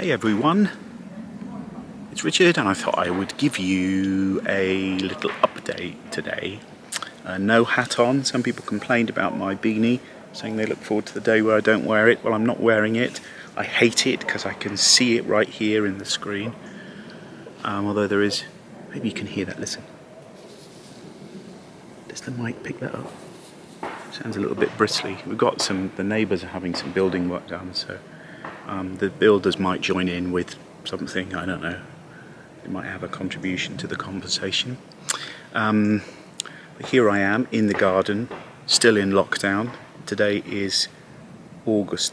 Hey everyone, it's Richard and I thought I would give you a little update today. No hat on. Some people complained about my beanie, saying they look forward to the day where I don't wear it. Well, I'm not wearing it. I hate it because I can see it right here in the screen. Although there is, maybe you can hear that, listen. Does the mic pick that up? Sounds a little bit bristly. We've got the neighbours are having some building work done, so the builders might join in with something, I don't know. They might have a contribution to the conversation. But here I am in the garden, still in lockdown. Today is it's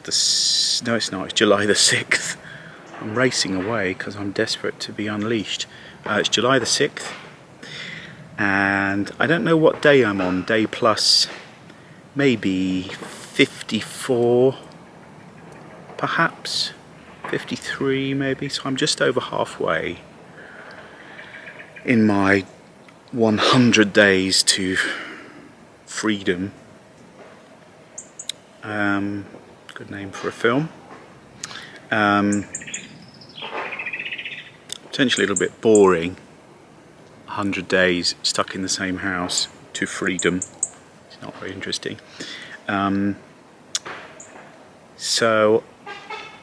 July the 6th. I'm racing away because I'm desperate to be unleashed. It's July the 6th, and I don't know what day I'm on, day plus maybe 54, perhaps 53 maybe, so I'm just over halfway in my 100 days to freedom. Good name for a film. Potentially a little bit boring, 100 days stuck in the same house to freedom. It's not very interesting.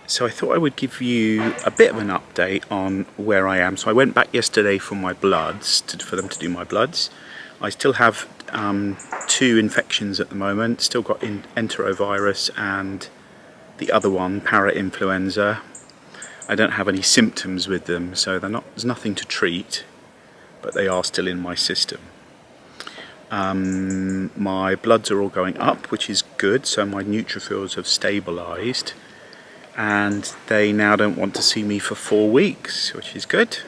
So I thought I would give you a bit of an update on where I am. So I went back yesterday for my bloods, for them to do my bloods. I still have 2 infections at the moment. Still got enterovirus and the other one, para-influenza. I don't have any symptoms with them, so there's nothing to treat, but they are still in my system. My bloods are all going up, which is good, so my neutrophils have stabilised, and they now don't want to see me for 4 weeks, which is good.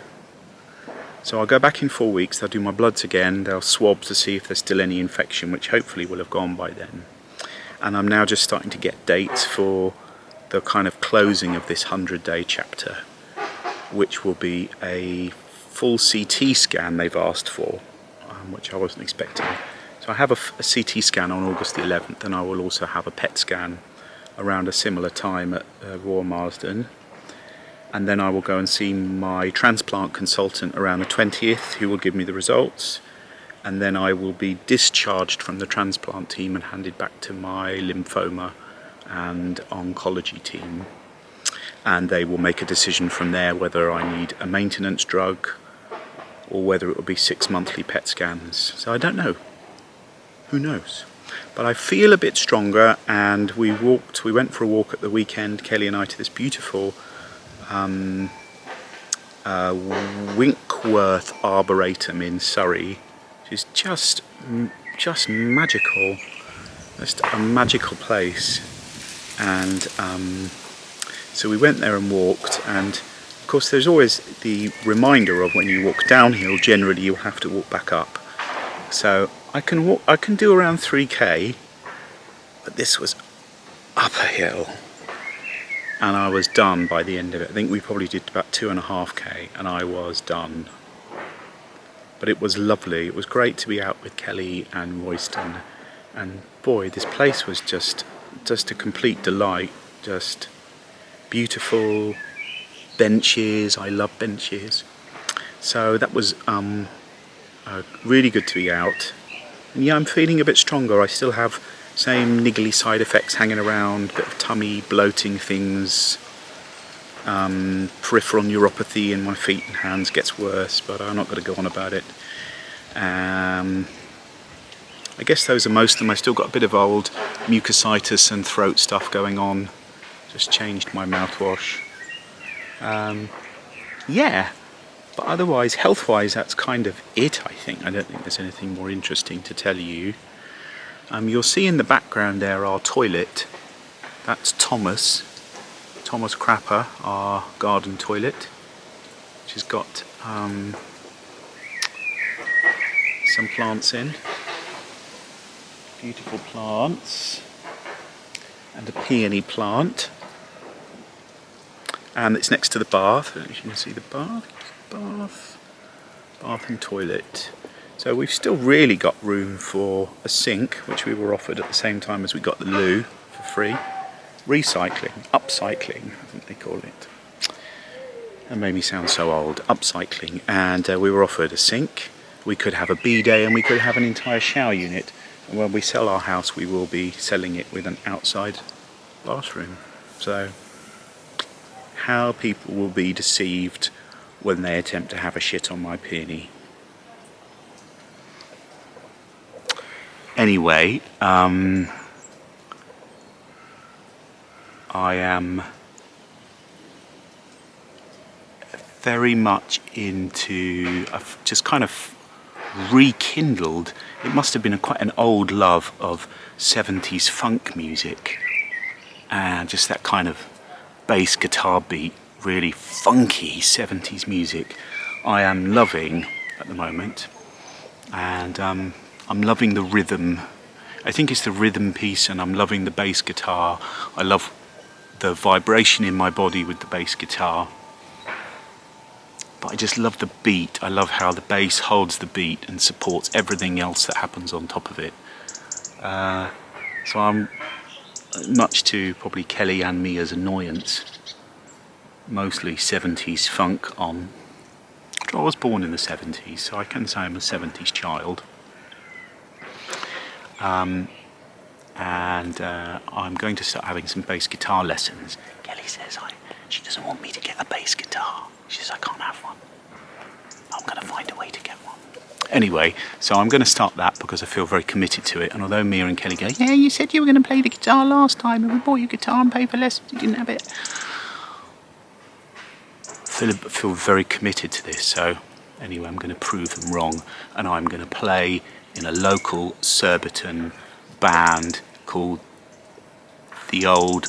So I'll go back in 4 weeks, they'll do my bloods again, they'll swab to see if there's still any infection, which hopefully will have gone by then. And I'm now just starting to get dates for the kind of closing of this 100-day chapter, which will be a full CT scan they've asked for, which I wasn't expecting. So I have a CT scan on August the 11th, and I will also have a PET scan around a similar time at Royal Marsden. And then I will go and see my transplant consultant around the 20th, who will give me the results. And then I will be discharged from the transplant team and handed back to my lymphoma and oncology team. And they will make a decision from there whether I need a maintenance drug or whether it will be 6 monthly PET scans. So I don't know. Who knows? But I feel a bit stronger, and we went for a walk at the weekend, Kelly and I, to this beautiful Winkworth Arboretum in Surrey, which is just magical, just a magical place. And so we went there and walked, and of course there's always the reminder of when you walk downhill, generally you'll have to walk back up. So I can do around 3k, but this was up a hill, and I was done by the end of it. I think we probably did about 2.5k, and I was done. But it was lovely. It was great to be out with Kelly and Royston, and boy, this place was just a complete delight. Just beautiful benches. I love benches. So that was really good to be out. And yeah, I'm feeling a bit stronger. I still have same niggly side effects hanging around, bit of tummy, bloating things, peripheral neuropathy in my feet and hands gets worse, but I'm not going to go on about it. I guess those are most of them. I still got a bit of old mucositis and throat stuff going on. Just changed my mouthwash. Yeah, but otherwise, health-wise, that's kind of it, I think. I don't think there's anything more interesting to tell you. You'll see in the background there our toilet. That's Thomas Crapper, our garden toilet, which has got some plants in. Beautiful plants. And a peony plant. And it's next to the bath. I don't know if you can see the bath and toilet. So we've still really got room for a sink, which we were offered at the same time as we got the loo for free. Recycling, upcycling, I think they call it. That made me sound so old. Upcycling, and we were offered a sink. We could have a bidet and we could have an entire shower unit. And when we sell our house, we will be selling it with an outside bathroom. So how people will be deceived when they attempt to have a shit on my peony. Anyway, I am very much into, I've just kind of rekindled, it must have been quite an old love of 70s funk music, and just that kind of bass guitar beat, really funky 70s music I am loving at the moment. And I'm loving the rhythm. I think it's the rhythm piece, and I'm loving the bass guitar. I love the vibration in my body with the bass guitar. But I just love the beat. I love how the bass holds the beat and supports everything else that happens on top of it. So I'm, much to probably Kelly and Mia's annoyance, mostly 70s funk on. I was born in the 70s, so I can say I'm a 70s child. And I'm going to start having some bass guitar lessons. Kelly says she doesn't want me to get a bass guitar. She says I can't have one. I'm going to find a way to get one. Anyway, so I'm going to start that because I feel very committed to it. And although Mia and Kelly go, yeah, you said you were going to play the guitar last time and we bought you a guitar and paid for lessons, you didn't have it. I feel very committed to this. So anyway, I'm going to prove them wrong. And I'm going to play in a local Surbiton band called The Old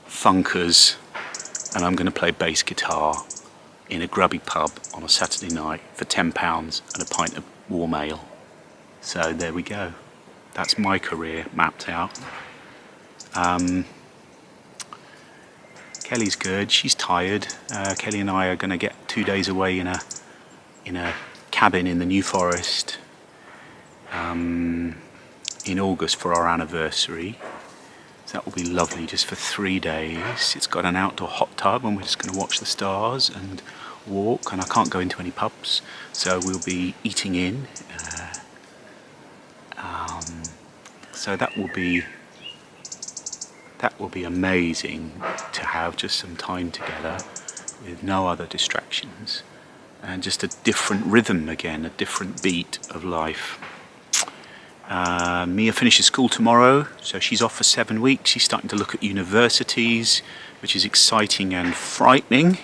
Funkers. And I'm going to play bass guitar in a grubby pub on a Saturday night for £10 and a pint of warm ale. So there we go. That's my career mapped out. Kelly's good. She's tired. Kelly and I are going to get 2 days away in a cabin in the New Forest in August for our anniversary. So that will be lovely, just for 3 days. It's got an outdoor hot tub and we're just going to watch the stars and walk, and I can't go into any pubs, so we'll be eating in. So that will be amazing to have just some time together with no other distractions and just a different rhythm again, a different beat of life. Mia finishes school tomorrow, so she's off for 7 weeks. She's starting to look at universities, which is exciting and frightening.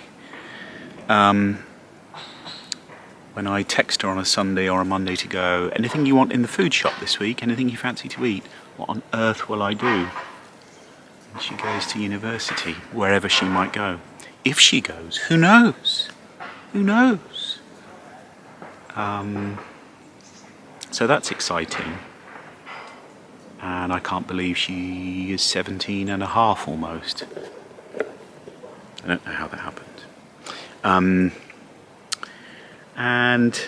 When I text her on a Sunday or a Monday to go, anything you want in the food shop this week, anything you fancy to eat, what on earth will I do? And she goes to university, wherever she might go. If she goes, who knows? Who knows? So that's exciting. And I can't believe she is 17 and a half almost. I don't know how that happened. And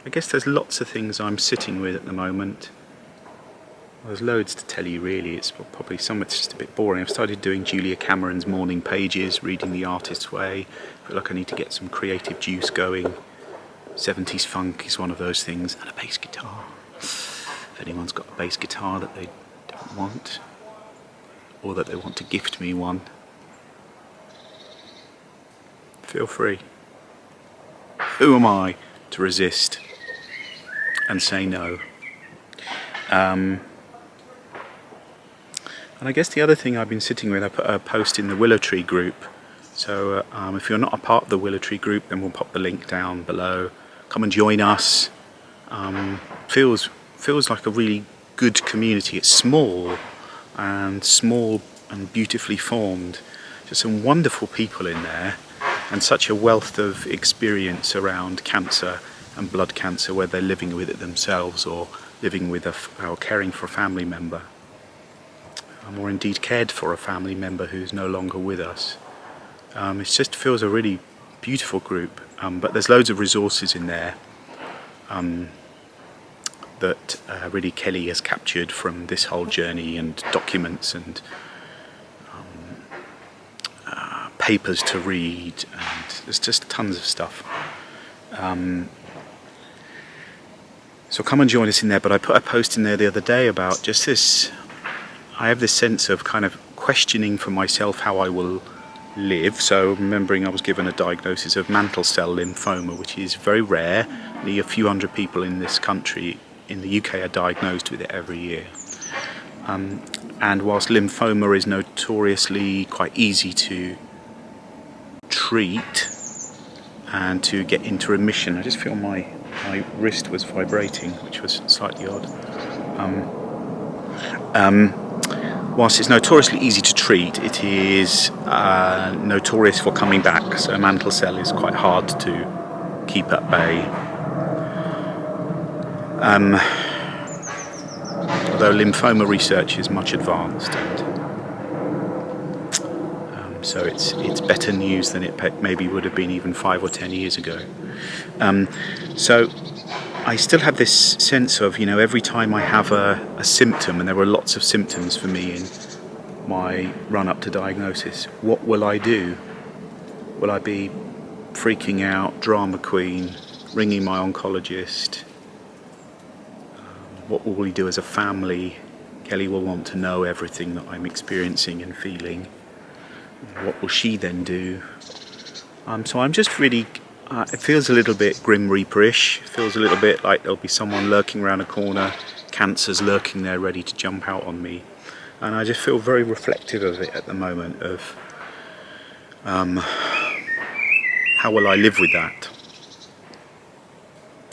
I guess there's lots of things I'm sitting with at the moment. Well, there's loads to tell you really. It's probably some it's just a bit boring. I've started doing Julia Cameron's morning pages, reading The Artist's Way. I feel like I need to get some creative juice going. 70s funk is one of those things, and a bass guitar. If anyone's got a bass guitar that they don't want, or that they want to gift me one, feel free. Who am I to resist and say no? And I guess the other thing I've been sitting with, I put a post in the Willow Tree group. So if you're not a part of the Willow Tree group, then we'll pop the link down below. Come and join us. Feels like a really good community. It's small and beautifully formed. Just some wonderful people in there, and such a wealth of experience around cancer and blood cancer, whether they're living with it themselves or living with or caring for a family member, or indeed cared for a family member who's no longer with us. It just feels a really beautiful group, but there's loads of resources in there that really Kelly has captured from this whole journey, and documents and papers to read and There's just tons of stuff. So come and join us in there. But I put a post in there the other day about just this. I have this sense of kind of questioning for myself how I will live. So remembering I was given a diagnosis of mantle cell lymphoma, which is very rare. Only a few hundred people in this country, in the UK, are diagnosed with it every year. And whilst lymphoma is notoriously quite easy to treat and to get into remission, I just feel my wrist was vibrating, which was slightly odd. Whilst it's notoriously easy to treat, it is notorious for coming back. So mantle cell is quite hard to keep at bay. Although lymphoma research is much advanced, and so it's better news than it maybe would have been even 5 or 10 years ago. So I still have this sense of, every time I have a symptom, and there were lots of symptoms for me in my run up to diagnosis, what will I do? Will I be freaking out, drama queen, ringing my oncologist? What will we do as a family? Kelly will want to know everything that I'm experiencing and feeling. What will she then do? So I'm just really, it feels a little bit Grim Reaper-ish. It feels a little bit like there'll be someone lurking around a corner, cancer's lurking there ready to jump out on me. And I just feel very reflective of it at the moment, of how will I live with that?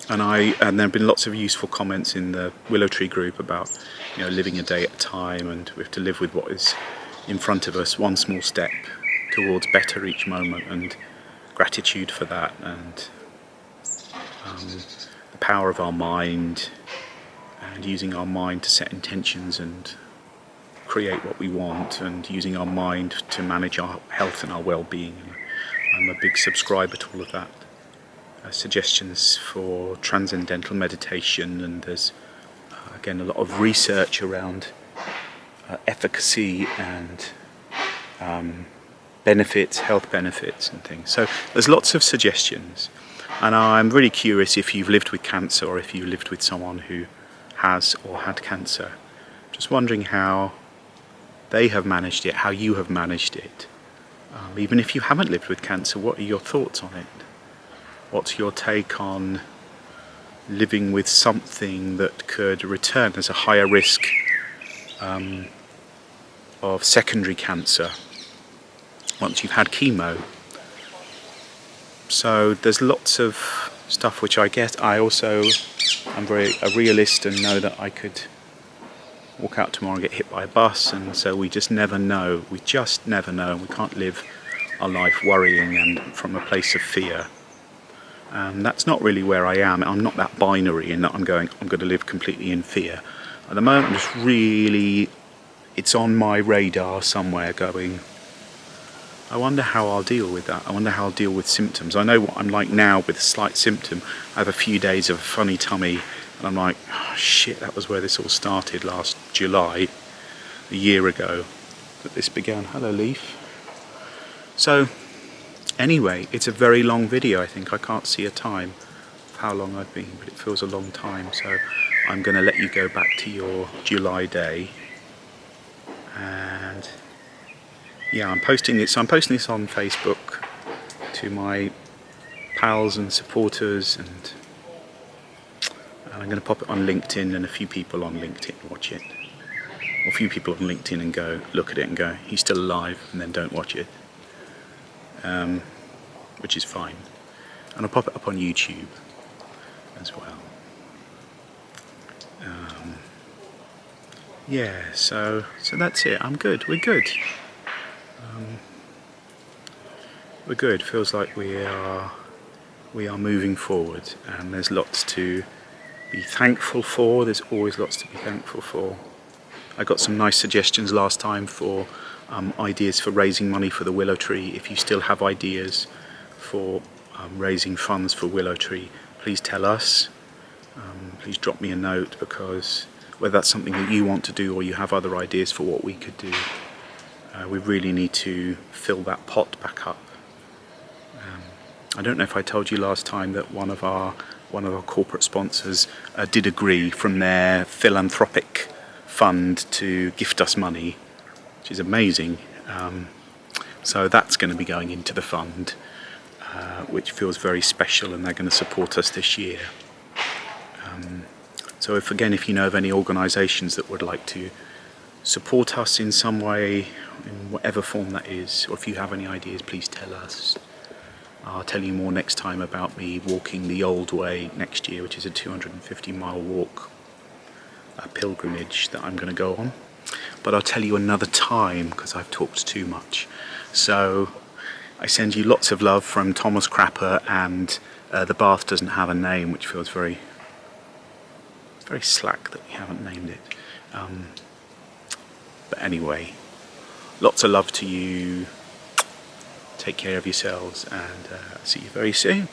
And there have been lots of useful comments in the Willow Tree group about, living a day at a time, and we have to live with what is in front of us, one small step towards better each moment, and gratitude for that, and the power of our mind, and using our mind to set intentions and create what we want, and using our mind to manage our health and our well-being. I'm a big subscriber to all of that. Suggestions for transcendental meditation, and there's again a lot of research around efficacy and benefits, health benefits and things. So there's lots of suggestions, and I'm really curious if you've lived with cancer, or if you lived with someone who has or had cancer. Just wondering how they have managed it, how you have managed it. Even if you haven't lived with cancer, what are your thoughts on it? What's your take on living with something that could return as a higher risk of secondary cancer once you've had chemo? So there's lots of stuff which I get. I'm a realist and know that I could walk out tomorrow and get hit by a bus, and so we just never know. We just never know, and we can't live our life worrying and from a place of fear. That's not really where I am. I'm not that binary in that I'm going to live completely in fear. At the moment, just really, it's on my radar somewhere going, I wonder how I'll deal with that. I wonder how I'll deal with symptoms. I know what I'm like now with a slight symptom. I have a few days of a funny tummy, and I'm like, oh, shit, that was where this all started last July, a year ago, that this began. Hello, Leaf. So, anyway, it's a very long video, I think. I can't see a time of how long I've been, but it feels a long time. So I'm going to let you go back to your July day. And yeah, I'm posting this on Facebook to my pals and supporters, and I'm going to pop it on LinkedIn, and a few people on LinkedIn watch it. Or a few people on LinkedIn and go, look at it and go, he's still alive, and then don't watch it. Which is fine. And I'll pop it up on YouTube as well. Yeah, so that's it. I'm good. We're good. We're good. Feels like we are moving forward, and there's lots to be thankful for. There's always lots to be thankful for. I got some nice suggestions last time for ideas for raising money for the Willow Tree. If you still have ideas for raising funds for Willow Tree, please tell us. Please drop me a note, because whether that's something that you want to do or you have other ideas for what we could do, we really need to fill that pot back up. I don't know if I told you last time that one of our corporate sponsors did agree from their philanthropic fund to gift us money, which is amazing. So that's going to be going into the fund, which feels very special, and they're going to support us this year. So if you know of any organisations that would like to support us in some way, in whatever form that is, or if you have any ideas, please tell us. I'll tell you more next time about me walking the old way next year, which is a 250-mile walk, a pilgrimage that I'm going to go on. But I'll tell you another time because I've talked too much. So I send you lots of love from Thomas Crapper, and the bath doesn't have a name, which feels very slack that we haven't named it. But anyway, lots of love to you. Take care of yourselves, and see you very soon.